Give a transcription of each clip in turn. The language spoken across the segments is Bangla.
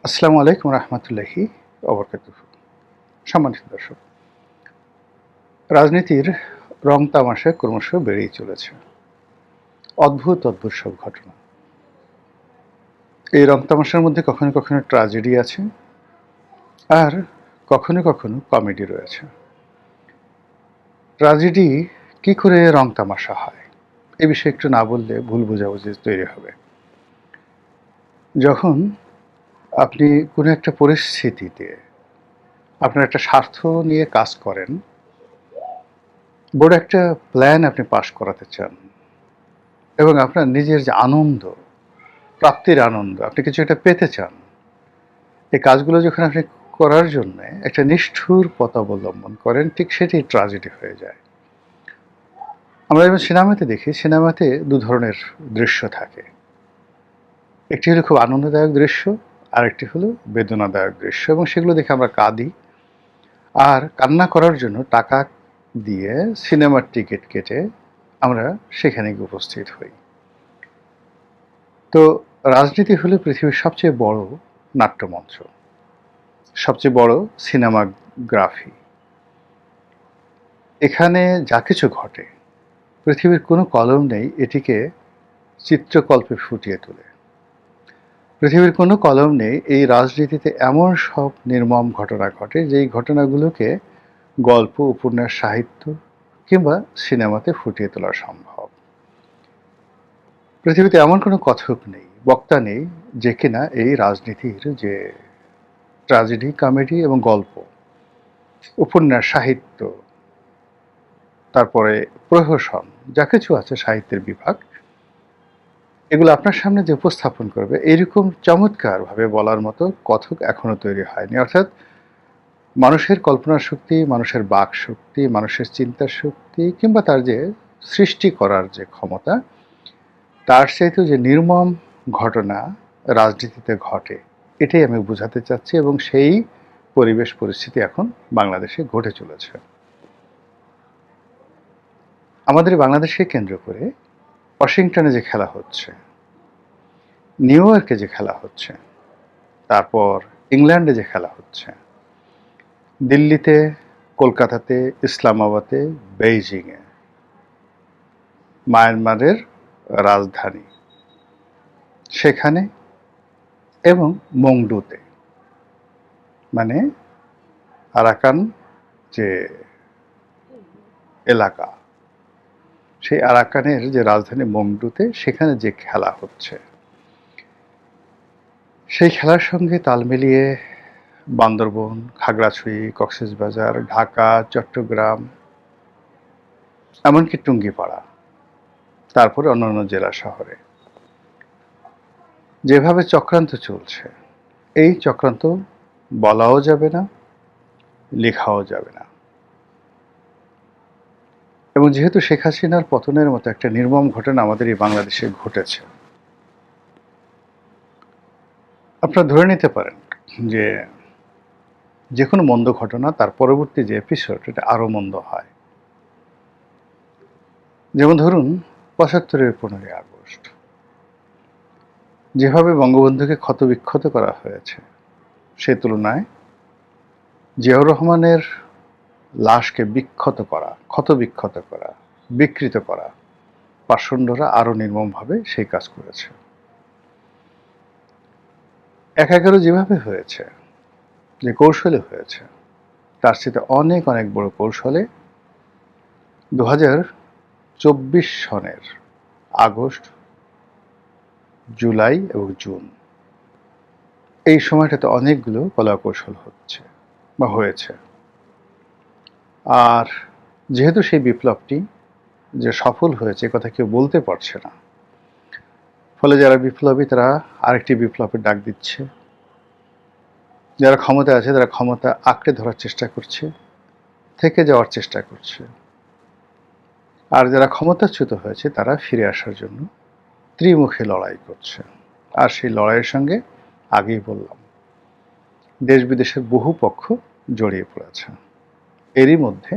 আসসালামু আলাইকুম রহমতুল্লাহি ওবরকাতুহু। সম্মানিত দর্শক, রাজনীতির রং তামাশা ক্রমশ বেড়েই চলেছে। অদ্ভুত অদ্ভুত সব ঘটনা। এই রং তামাশার মধ্যে কখনো কখনো ট্র্যাজেডি আছে, আর কখনো কখনো কমেডি রয়েছে। ট্র্যাজেডি কি করে রং তামাশা হয়, এ বিষয়ে একটু না বললে ভুল বোঝাবুঝি তৈরি হবে। যখন আপনি কোনো একটা পরিস্থিতিতে আপনার একটা স্বার্থ নিয়ে কাজ করেন, বড় একটা প্ল্যান আপনি পাশ করাতে চান, এবং আপনার নিজের যে আনন্দ, প্রাপ্তির আনন্দ, আপনি কিছু একটা পেতে চান, এই কাজগুলো যখন আপনি করার জন্য একটা নিষ্ঠুর পথ অবলম্বন করেন, ঠিক সেটাই ট্র্যাজেডি হয়ে যায়। আমরা যেমন সিনেমাতে দেখি, সিনেমাতে দু ধরনের দৃশ্য থাকে। একটি হলো খুব আনন্দদায়ক দৃশ্য, আরেকটি হলো বেদনাদায়ক দৃশ্য, এবং সেগুলো দেখে আমরা কাঁদি, আর কান্না করার জন্য টাকা দিয়ে সিনেমার টিকিট কেটে আমরা সেখানে গিয়ে উপস্থিত হই। তো রাজনীতি হলো পৃথিবীর সবচেয়ে বড় নাট্যমঞ্চ, সবচেয়ে বড় সিনেমাগ্রাফি। এখানে যা কিছু ঘটে, পৃথিবীর কোনো কলম নেই এটিকে চিত্রকল্পে ফুটিয়ে তোলে। পৃথিবীর কোনো কলম নেই এই রাজনীতিতে এমন সব নির্মম ঘটনা ঘটে যেই ঘটনাগুলোকে গল্প, উপন্যাস, সাহিত্য কিংবা সিনেমাতে ফুটিয়ে তোলা সম্ভব। পৃথিবীতে এমন কোনো কথক নেই, বক্তা নেই, যে কিনা এই রাজনীতির যে ট্র্যাজেডি, কমেডি এবং গল্প, উপন্যাস, সাহিত্য, তারপরে প্রহসন, যা কিছু আছে সাহিত্যের বিভাগ, এগুলো আপনার সামনে যে উপস্থাপন করবে, এরকম চমৎকারভাবে বলার মতো কথক এখনো তৈরি হয়নি। অর্থাৎ মানুষের কল্পনা শক্তি, মানুষের বাক শক্তি, মানুষের চিন্তা শক্তি কিংবা তার যে সৃষ্টি করার যে ক্ষমতা, তার চাইতেও যে নির্মম ঘটনা রাজনীতিতে ঘটে, এটাই আমি বোঝাতে চাচ্ছি, এবং সেই পরিবেশ পরিস্থিতি এখন বাংলাদেশে ঘটে চলেছে। আমাদের বাংলাদেশকে কেন্দ্র করে ওয়াশিংটনে যে খেলা হচ্ছে, নিউ ইয়র্কে যে খেলা হচ্ছে, তারপর ইংল্যান্ডে যে খেলা হচ্ছে, দিল্লিতে, কলকাতাতে, ইসলামাবাদে, বেইজিংয়ে, মায়ানমারের রাজধানী সেখানে, এবং মংডুতে, মানে আরাকান যে এলাকা, সেই আরাকানের যে রাজধানী মংডুতে, সেখানে যে খেলা হচ্ছে, সেই খেলার সঙ্গে তাল মিলিয়ে বান্দরবন, খাগড়াছড়ি, কক্সবাজার, ঢাকা, চট্টগ্রাম, এমনকি টুঙ্গিপাড়া, তারপরে অন্যান্য জেলা শহরে যেভাবে চক্রান্ত চলছে, এই চক্রান্ত বলাও যাবে না, লেখাও যাবে না। এবং যেহেতু শেখ হাসিনার পতনের মতো একটা নির্মম ঘটনা আমাদের এই বাংলাদেশে ঘটেছে, আপনারা ধরে নিতে পারেন যে যে কোনো মন্দ ঘটনা তার পরবর্তী যে এপিসোড, এটা আরও মন্দ হয়। যেমন ধরুন ৭৫-এর ১৫ই আগস্ট, যেভাবে বঙ্গবন্ধুকে ক্ষতবিক্ষত করা হয়েছে, সে তুলনায় জিয়াউর রহমানের লাশকে বিক্ষত করা, ক্ষতবিক্ষত করা, বিকৃত করা পাষণ্ডরা আরও নির্মমভাবে সেই কাজ করেছে। ১/১১ যেভাবে হয়েছে, যে কৌশলে হয়েছে, তার সাথে অনেক অনেক বড় কৌশলে ২০২৪ সনের আগস্ট, জুলাই এবং জুন, এই সময়টাতে অনেকগুলো কলাকৌশল হচ্ছে বা হয়েছে। আর যেহেতু সেই বিপ্লবটি যে সফল হয়েছে, কথা কেউ বলতে পারছে না, ফলে যারা বিপ্লবী তারা আরেকটি বিপ্লবের ডাক দিচ্ছে, যারা ক্ষমতা আছে তারা ক্ষমতা আঁকড়ে ধরার চেষ্টা করছে, থেকে যাওয়ার চেষ্টা করছে, আর যারা ক্ষমতাচ্যুত হয়েছে তারা ফিরে আসার জন্য ত্রিমুখী লড়াই করছে। আর সেই লড়াইয়ের সঙ্গে আগেই বললাম, দেশ বিদেশের বহু পক্ষ জড়িয়ে পড়েছে। এরই মধ্যে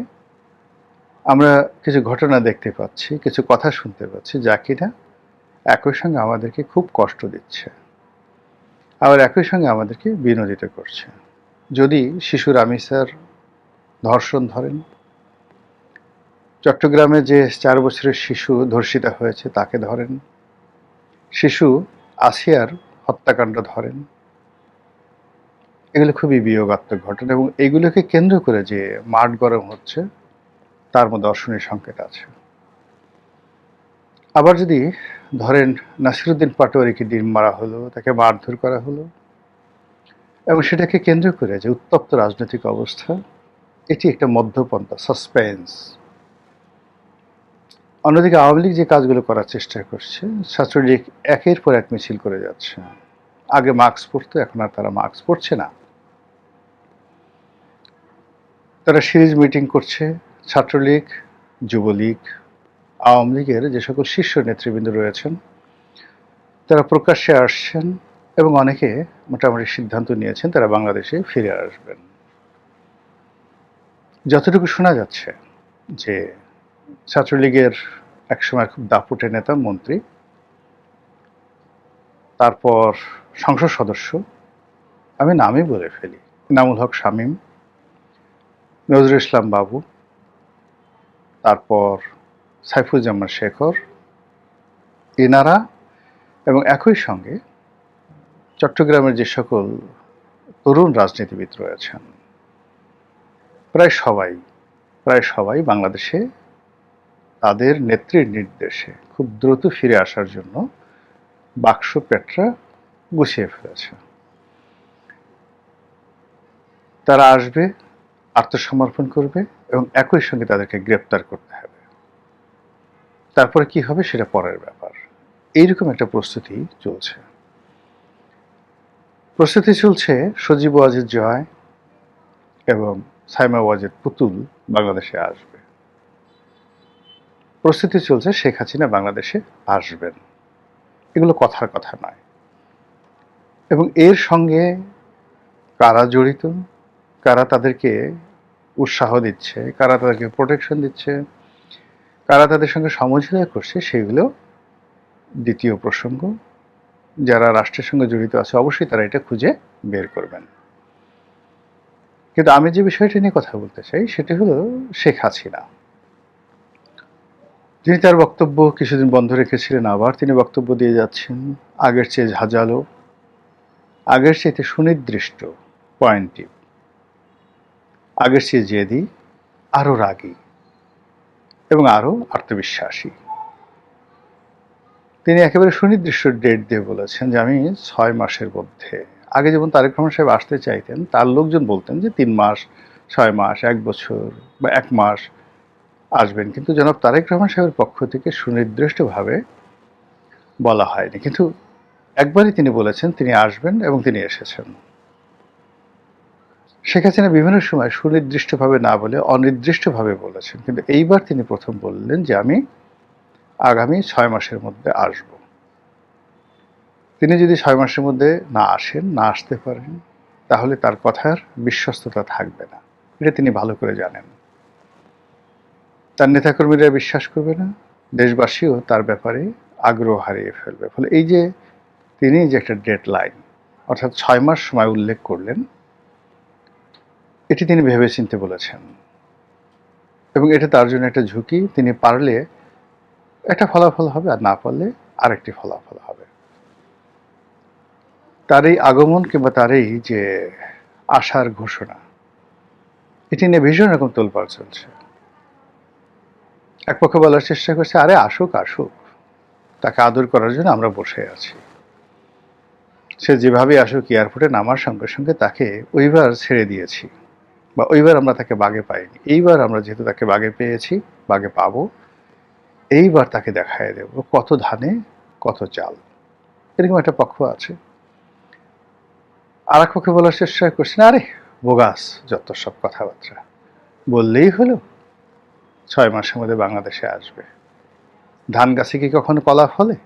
আমরা কিছু ঘটনা দেখতে পাচ্ছি, কিছু কথা শুনতে পাচ্ছি, যা কিনা একই সঙ্গে আমাদেরকে খুব কষ্ট দিচ্ছে। আবার একই সঙ্গে আমাদেরকে বিনোদিত করছে। যদি শিশু রামিসার ধর্ষণ ধরেন, চট্টগ্রামে যে 4 বছরের শিশু ধর্ষিতা হয়েছে তাকে ধরেন, শিশু আসিয়ার হত্যাকাণ্ড ধরেন, এগুলো খুবই বিয়োগাত্মক ঘটনা এবং এগুলোকে কেন্দ্র করে যে মাঠ গরম হচ্ছে তার মধ্যে অশনির সংকেত আছে। আবার যদি ধরেন নাসিরুদ্দিন পাটোয়ারিকে ডিম মারা হলো, তাকে মারধর করা হলো এবং সেটাকে কেন্দ্র করে যে উত্তপ্ত রাজনৈতিক অবস্থা, এটি একটা মধ্যপন্থা, সাসপেন্স। অন্যদিকে আওয়ামী লীগ যে কাজগুলো করার চেষ্টা করছে, ছাত্রলীগ একের পর এক মিছিল করে যাচ্ছে। আগে মাস্ক পরতো, এখন আর তারা মাস্ক পরছে না। তারা সিরিজ মিটিং করছে। ছাত্রলীগ, যুবলীগ, আওয়ামী লীগের যে সকল শীর্ষ নেতৃবৃন্দ রয়েছেন তারা প্রকাশ্যে আসছেন এবং অনেকে মোটামুটি সিদ্ধান্ত নিয়েছেন তারা বাংলাদেশে ফিরে আসবেন। যতটুকু শোনা যাচ্ছে যে ছাত্রলীগের একসময় খুব দাপুটে নেতা, মন্ত্রী, তারপর সংসদ সদস্য, আমি নামই বলে ফেলি, ইনামুল হক শামীম, নজরুল ইসলাম বাবু, তারপর সাইফুজ্জামান শেখর, এনারা এবং একই সঙ্গে চট্টগ্রামের যে সকল তরুণ রাজনীতিবিদ রয়েছেন প্রায় সবাই বাংলাদেশে তাদের নেত্রীর নির্দেশে খুব দ্রুত ফিরে আসার জন্য বাক্স পেটরা গুছিয়ে ফেলেছে। তারা আসবে, আত্মসমর্পণ করবে এবং একই সঙ্গে তাদেরকে গ্রেপ্তার করতে হবে। তারপরে কি হবে সেটা পরের ব্যাপার। এইরকম একটা প্রস্তুতি চলছে। সজীব ওয়াজেদ জয় এবং সাইমা ওয়াজেদ পুতুল বাংলাদেশে আসবে। প্রস্তুতি চলছে শেখ হাসিনা বাংলাদেশে আসবেন। এগুলো কথার কথা নয়। এবং এর সঙ্গে কারা জড়িত, কারা তাদেরকে উৎসাহ দিচ্ছে, কারা তাদেরকে প্রোটেকশন দিচ্ছে, কারা তাদের সঙ্গে সমঝোতা করছে, সেগুলো দ্বিতীয় প্রসঙ্গ। যারা রাষ্ট্রের সঙ্গে জড়িত আছে অবশ্যই তারা এটা খুঁজে বের করবেন। কিন্তু আমি যে বিষয়টা নিয়ে কথা বলতে চাই সেটা হলো শেখ হাসিনা, যিনি তার বক্তব্য কিছুদিন বন্ধ রেখেছিলেন, আবার তিনি বক্তব্য দিয়ে যাচ্ছেন আগের চেয়ে ঝাঁঝালো, আগের চেয়ে সুনির্দিষ্ট, পয়েন্টিভ, আগের চেয়ে জেদি, আরও রাগী এবং আরও আত্মবিশ্বাসী। তিনি একেবারে সুনির্দিষ্ট ডেট দিয়ে বলেছেন যে আমি 6 মাসের মধ্যে, আগে যেমন তারেক রহমান সাহেব আসতে চাইতেন তার লোকজন বলতেন যে 3 মাস, 6 মাস, 1 বছর বা 1 মাস আসবেন, কিন্তু জনাব তারেক রহমান সাহেবের পক্ষ থেকে সুনির্দিষ্টভাবে বলা হয়নি। কিন্তু একবারই তিনি বলেছেন তিনি আসবেন এবং তিনি এসেছেন। শেখ হাসিনা বিভিন্ন সময় সুনির্দিষ্টভাবে না বলে অনির্দিষ্টভাবে বলেছেন, কিন্তু এইবার তিনি প্রথম বললেন যে আমি আগামী 6 মাসের মধ্যে আসব। তিনি যদি 6 মাসের মধ্যে না আসেন, না আসতে পারেন, তাহলে তার কথার বিশ্বস্ততা থাকবে না। এটা তিনি ভালো করে জানেন। তার নেতাকর্মীরা বিশ্বাস করবে না, দেশবাসীও তার ব্যাপারে আগ্রহ হারিয়ে ফেলবে। ফলে এই যে তিনি যে একটা ডেডলাইন অর্থাৎ 6 মাস সময় উল্লেখ করলেন, এটি তিনি ভেবেচিন্তে বলেছেন এবং এটা তার জন্য একটা ঝুঁকি। তিনি পারলে একটা ফলাফল হবে আর না পারলে আরেকটি ফলাফল হবে। তার এই আগমন কিংবা তার এই যে আসার ঘোষণা, এটি নিয়ে ভীষণ রকম তোলপাড় চলছে। এক পক্ষ বলার চেষ্টা করছে আরে আসুক আসুক, তাকে আদর করার জন্য আমরা বসে আছি। সে যেভাবে আসুক, এয়ারপোর্টে নামার সঙ্গে সঙ্গে তাকে ওইবার ছেড়ে দিয়েছি বা ওইবার আমরা তাকে বাগে পাইনি, এইবার আমরা যেহেতু তাকে বাগে পেয়েছি, বাগে পাবো, এইবার তাকে দেখায় দেব কত ধানে কত চাল। এরকম একটা পক্ষ আছে। আর এক পক্ষে বলার চেষ্টা করছে না আরে বোগাস যত সব কথাবার্তা, বললেই হলো 6 মাসের মধ্যে বাংলাদেশে আসবে। ধান গাছে কি কখনো কলা ফলে?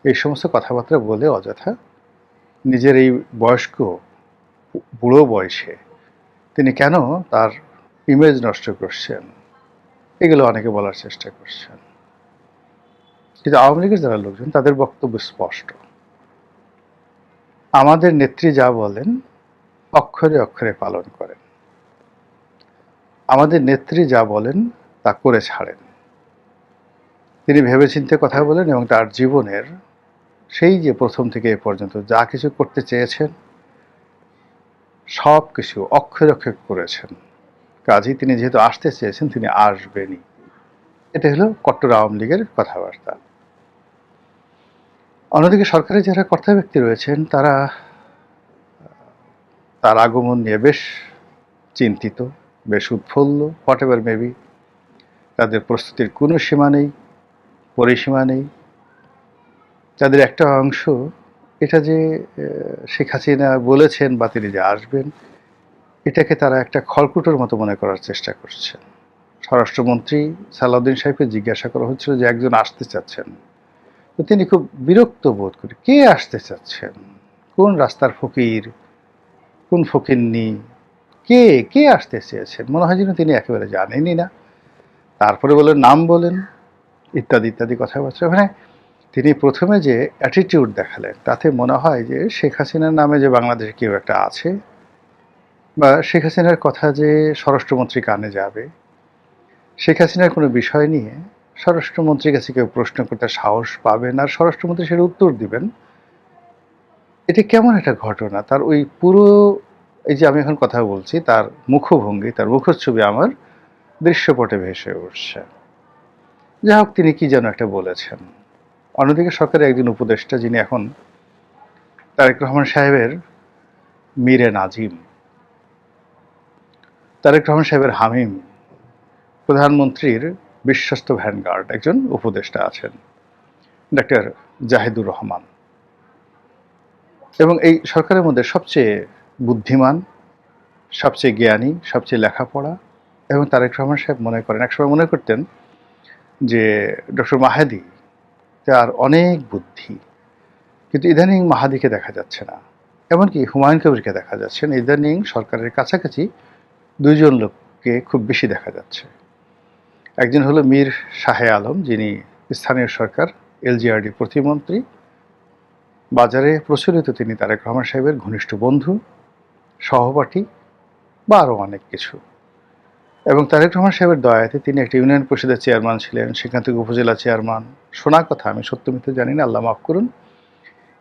এই সমস্ত কথাবার্তা বলে অযথা নিজের এই বয়স্ক বুড়ো বয়সে তিনি কেন তার ইমেজ নষ্ট করছেন, এগুলো অনেকে বলার চেষ্টা করছেন। কিন্তু আওয়ামী লীগের যারা লোকজন তাদের বক্তব্য স্পষ্ট। আমাদের নেত্রী যা বলেন অক্ষরে অক্ষরে পালন করেন। আমাদের নেত্রী যা বলেন তা করে ছাড়েন। তিনি ভেবেচিন্তে কথা বলেন এবং তার জীবনের সেই যে প্রথম থেকে এ পর্যন্ত যা কিছু করতে চেয়েছেন সব কিছু অক্ষরে অক্ষরে করেছেন। কাজেই তিনি যেহেতু আসতে চেয়েছেন তিনি আসবেনই। এটা হলো কট্টর আওয়ামী লীগের কথাবার্তা। অন্যদিকে সরকারের যারা কর্তা ব্যক্তি রয়েছেন তারা তার আগমন নিয়ে বেশ চিন্তিত, বেশ উৎফুল্ল, হোয়াট এভার মেবি। তাদের প্রস্তুতির কোনো সীমা নেই, পরিসীমা নেই। তাদের একটা অংশ এটা যে শেখ হাসিনা বলেছেন বা তিনি যে আসবেন এটাকে তারা একটা খড়কুটোর মতো মনে করার চেষ্টা করছে। স্বরাষ্ট্রমন্ত্রী সালাউদ্দিন সাহেবকে জিজ্ঞাসা করা হচ্ছিল যে একজন আসতে চাচ্ছেন, তো তিনি খুব বিরক্ত বোধ করে কে আসতে চাচ্ছেন, কোন রাস্তার ফকির, কোন ফকিন্নি, কে কে আসতে চেয়েছেন, মনে হয় যেন তিনি একেবারে জানেনই না। তারপরে বলেন নাম বলেন ইত্যাদি ইত্যাদি কথাবার্তা। মানে তিনি প্রথমে যে অ্যাটিটিউড দেখালেন তাতে মনে হয় যে শেখ হাসিনার নামে যে বাংলাদেশে কেউ একটা আছে বা শেখ হাসিনার কথা যে স্বরাষ্ট্রমন্ত্রী কানে যাবে, শেখ হাসিনার কোনো বিষয় নিয়ে স্বরাষ্ট্রমন্ত্রীর কাছে কেউ প্রশ্ন করতে সাহস পাবেন আর স্বরাষ্ট্রমন্ত্রী সেটা উত্তর দিবেন, এটা কেমন একটা ঘটনা। তার ওই পুরো এই যে আমি এখন কথা বলছি তার মুখভঙ্গি, তার মুখচ্ছবি আমার দৃশ্যপটে ভেসে উঠছে। যাই হোক তিনি কি যেন একটা বলেছেন। অন্যদিকে সরকারের একজন উপদেষ্টা যিনি এখন তারেক রহমান সাহেবের মীরে নাজিম, তারেক রহমান সাহেবের হামিম, প্রধানমন্ত্রীর বিশ্বস্ত ভ্যানগার্ড একজন উপদেষ্টা আছেন ডাক্তার জাহিদুর রহমান, এবং এই সরকারের মধ্যে সবচেয়ে বুদ্ধিমান, সবচেয়ে জ্ঞানী, সবচেয়ে লেখাপড়া। এবং তারেক রহমান সাহেব মনে করেন, একসময় মনে করতেন যে ডক্টর মাহাদি তার অনেক বুদ্ধি, কিন্তু ইদানিং মাহাদিকে দেখা যাচ্ছে না, এমনকি হুমায়ুন কবিরকে দেখা যাচ্ছে না। ইদানিং সরকারের কাছাকাছি দুইজন লোককে খুব বেশি দেখা যাচ্ছে। একজন হলো মীর শাহে আলম, যিনি স্থানীয় সরকার এলজিআরডি প্রতিমন্ত্রী, বাজারে প্রচলিত তিনি তারেক রহমান সাহেবের ঘনিষ্ঠ বন্ধু, সহপাঠী বা আরও অনেক কিছু। এবং তারেক রহমান সাহেবের দয়াতে তিনি একটা ইউনিয়ন পরিষদের চেয়ারম্যান ছিলেন, সেখান থেকে উপজেলা চেয়ারম্যান, শোনা কথা, আমি সত্য মিথ্যে জানি না, আল্লাহ মাফ করুন।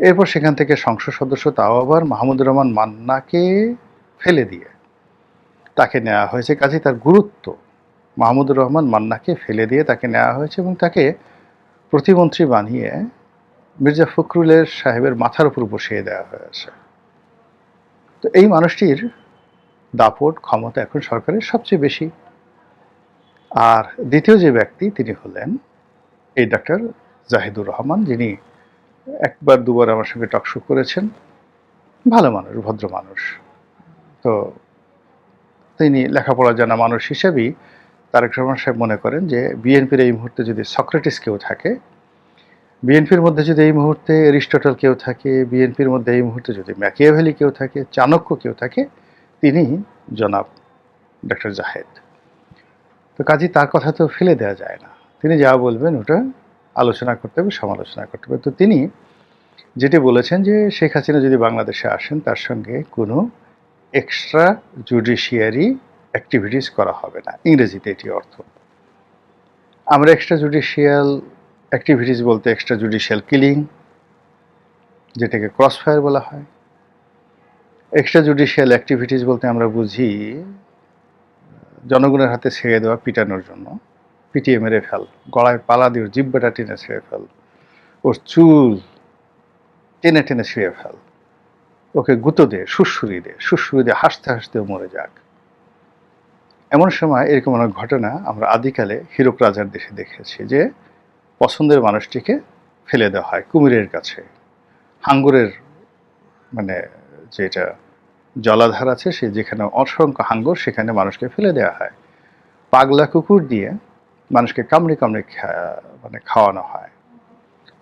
এরপর সেখান থেকে সংসদ সদস্য, তাও আবার মাহমুদুর রহমান মান্নাকে ফেলে দিয়ে তাকে নেওয়া হয়েছে। কাজেই তার গুরুত্ব, মাহমুদুর রহমান মান্নাকে ফেলে দিয়ে তাকে নেওয়া হয়েছে এবং তাকে প্রতিমন্ত্রী বানিয়ে মির্জা ফখরুলের সাহেবের মাথার উপর বসিয়ে দেওয়া হয়েছে। তো এই মানুষটির দাপট ক্ষমতা এখন সরকারের সবচেয়ে বেশি। আর দ্বিতীয় যে ব্যক্তি তিনি হলেন এই ডাক্তার জাহিদুর রহমান, যিনি একবার দুবার আমার সঙ্গে টকশো করেছেন। ভালো মানুষ, ভদ্র মানুষ। তো তিনি লেখাপড়া জানা মানুষ হিসেবেই তারেক রহমান সাহেব মনে করেন যে বিএনপির এই মুহূর্তে যদি সক্রেটিস কেউ থাকে, বিএনপির মধ্যে যদি এই মুহূর্তে এরিস্টটল কেউ থাকে, বিএনপির মধ্যে এই মুহূর্তে যদি ম্যাকিয়াভেলি কেউ থাকে, চাণক্য কেউ থাকে, তিনি জনাব ডক্টর জাহেদ। তো কাজী তার কথা তো ফেলে দেওয়া যায় না, তিনি যা বলবেন ওটা আলোচনা করতে হবে, সমালোচনা করতে হবে। তো তিনি যেটি বলেছেন যে শেখ হাসিনা যদি বাংলাদেশে আসেন তার সঙ্গে কোনো এক্সট্রা জুডিশিয়ারি অ্যাক্টিভিটিস করা হবে না, ইংরেজিতে এটি অর্থ। আমরা এক্সট্রা জুডিশিয়াল অ্যাক্টিভিটিস বলতে এক্সট্রা জুডিশিয়াল কিলিং, যেটাকে ক্রসফায়ার বলা হয়, এক্সট্রা জুডিশিয়াল অ্যাক্টিভিটিস বলতে আমরা বুঝি জনগণের হাতে ছেড়ে দেওয়া পিটানোর জন্য, পিটিয়ে মেরে ফেল, গলায় পালা দিয়ে ওর জিব্বাটা টেনে ছিঁড়ে ফেল, ওর চুল টেনে টেনে ছিঁড়ে ফেল, ওকে গুঁতো দে, সুড়সুড়ি দিয়ে হাসতে হাসতেও মরে যাক। এমন সময় এরকম অনেক ঘটনা আমরা আদিকালে হীরক রাজার দেশে দেখেছি, যে পছন্দের মানুষটিকে ফেলে দেওয়া হয় কুমিরের কাছে, হাঙ্গরের মানে যেটা জলাধার আছে সে যেখানে অসংখ্য হাঙ্গর, সেখানে মানুষকে ফেলে দেওয়া হয়। পাগলা কুকুর দিয়ে মানুষকে কামড়ে কামড়ে মানে খাওয়ানো হয়।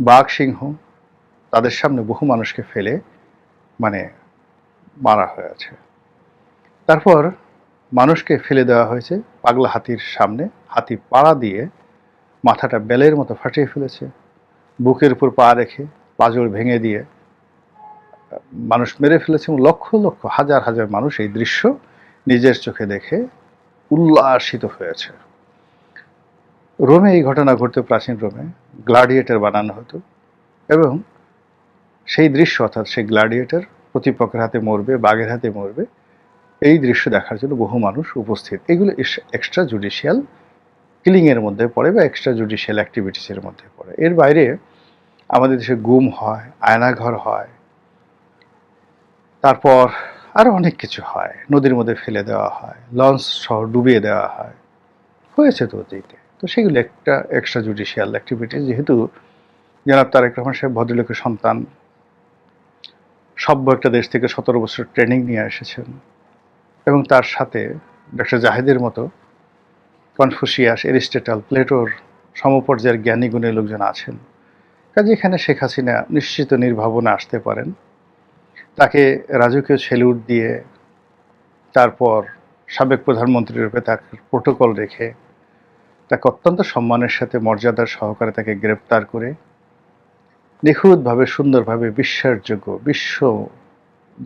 বাঘ সিংহ তাদের সামনে বহু মানুষকে ফেলে মানে মারা হয়েছে। তারপর মানুষকে ফেলে দেওয়া হয়েছে পাগলা হাতির সামনে, হাতি পাড়া দিয়ে মাথাটা বেলের মতো ফাটিয়ে ফেলেছে, বুকের উপর পা রেখে পাঁজর ভেঙে দিয়ে মানুষ মেরে ফেলেছে এবং লক্ষ লক্ষ হাজার হাজার মানুষ এই দৃশ্য নিজের চোখে দেখে উল্লাসিত হয়েছে। রোমে এই ঘটনা ঘটতো, প্রাচীন রোমে গ্লাডিয়েটর বানানো হতো এবং সেই দৃশ্য অর্থাৎ সেই গ্লাডিয়েটর প্রতিপক্ষের হাতে মরবে, বাঘের হাতে মরবে, এই দৃশ্য দেখার জন্য বহু মানুষ উপস্থিত। এগুলো এক্সট্রা জুডিশিয়াল কিলিংয়ের মধ্যে পড়ে বা এক্সট্রা জুডিশিয়াল অ্যাক্টিভিটিসের মধ্যে পড়ে। এর বাইরে আমাদের দেশে গুম হয়, আয়নাঘর হয়, তারপর আরও অনেক কিছু হয়, নদীর মধ্যে ফেলে দেওয়া হয়, লঞ্চ সহ ডুবিয়ে দেওয়া হয়, হয়েছে তো অতীতে। তো সেগুলো একটা এক্সট্রা জুডিশিয়াল অ্যাক্টিভিটিস। যেহেতু জনাব তারেক রহমান সাহেব ভদ্রলোকের সন্তান, সভ্য একটা দেশ থেকে 17 বছর ট্রেনিং নিয়ে এসেছেন এবং তার সাথে ডক্টর জাহিদের মতো কনফুসিয়াস, এরিস্টটল, প্লেটোর সমপর্যায়ের জ্ঞানী গুণী লোকজন আছেন। কাজে এখানে শেখ হাসিনা নিশ্চিত নির্ভাবনা আসতে পারেন। তাকে রাজকীয় সেলুট দিয়ে, তারপর সাবেক প্রধানমন্ত্রী রূপে তার প্রোটোকল রেখে, তাকে অত্যন্ত সম্মানের সাথে মর্যাদার সহকারে তাকে গ্রেপ্তার করে নিখুঁতভাবে, সুন্দরভাবে, বিশ্বাসযোগ্য, বিশ্ব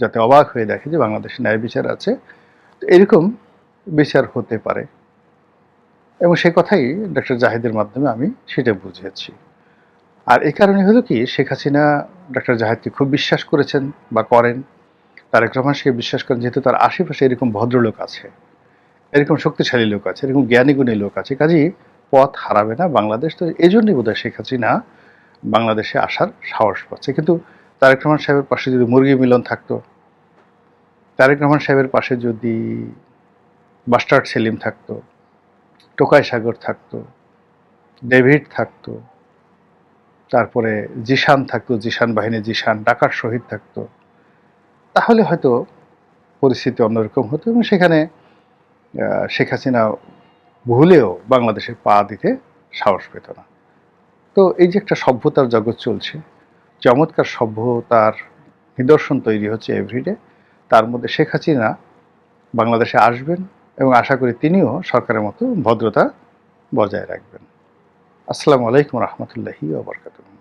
যাতে অবাক হয়ে দেখে যে বাংলাদেশে ন্যায় বিচার আছে, তো এরকম বিচার হতে পারে। এবং সে কথাই ডক্টর জাহিদের মাধ্যমে আমি সেটা বুঝিয়েছি। আর এই কারণে হলো কি, শেখ হাসিনা ডক্টর জাহিদকে খুব বিশ্বাস করেছেন বা করেন, তারেক রহমান সে বিশ্বাস করেন, যেহেতু তার আশেপাশে এরকম ভদ্রলোক আছে, এরকম শক্তিশালী লোক আছে, এরকম জ্ঞানীগুণী লোক আছে, কাজেই পথ হারাবে না বাংলাদেশ। তো এই জন্যই বোধহয় শেখ হাসিনা বাংলাদেশে আসার সাহস পাচ্ছে। কিন্তু তারেক রহমান সাহেবের পাশে যদি মুরগি মিলন থাকতো, তারেক রহমান সাহেবের পাশে যদি বাস্টার্ড সেলিম থাকতো, টোকাই সাগর থাকতো, ডেভিড থাকতো, তারপরে জিশান থাকতো, জিশান বাহিনী, জিশান ডাকার শহীদ থাকতো, তাহলে হয়তো পরিস্থিতি অন্যরকম হতো এবং সেখানে শেখ হাসিনা ভুলেও বাংলাদেশে পা দিতে সাহস পেত না। তো এই যে একটা সভ্যতার জগৎ চলছে, চমৎকার সভ্যতার নিদর্শন তৈরি হচ্ছে এভরিডে, তার মধ্যে শেখ হাসিনা বাংলাদেশে আসবেন এবং আশা করি তিনিও সরকারের মতো ভদ্রতা বজায় রাখবেন। আসসালামু আলাইকুম রহমতুল্লাহি ওয়া বারাকাতুহু।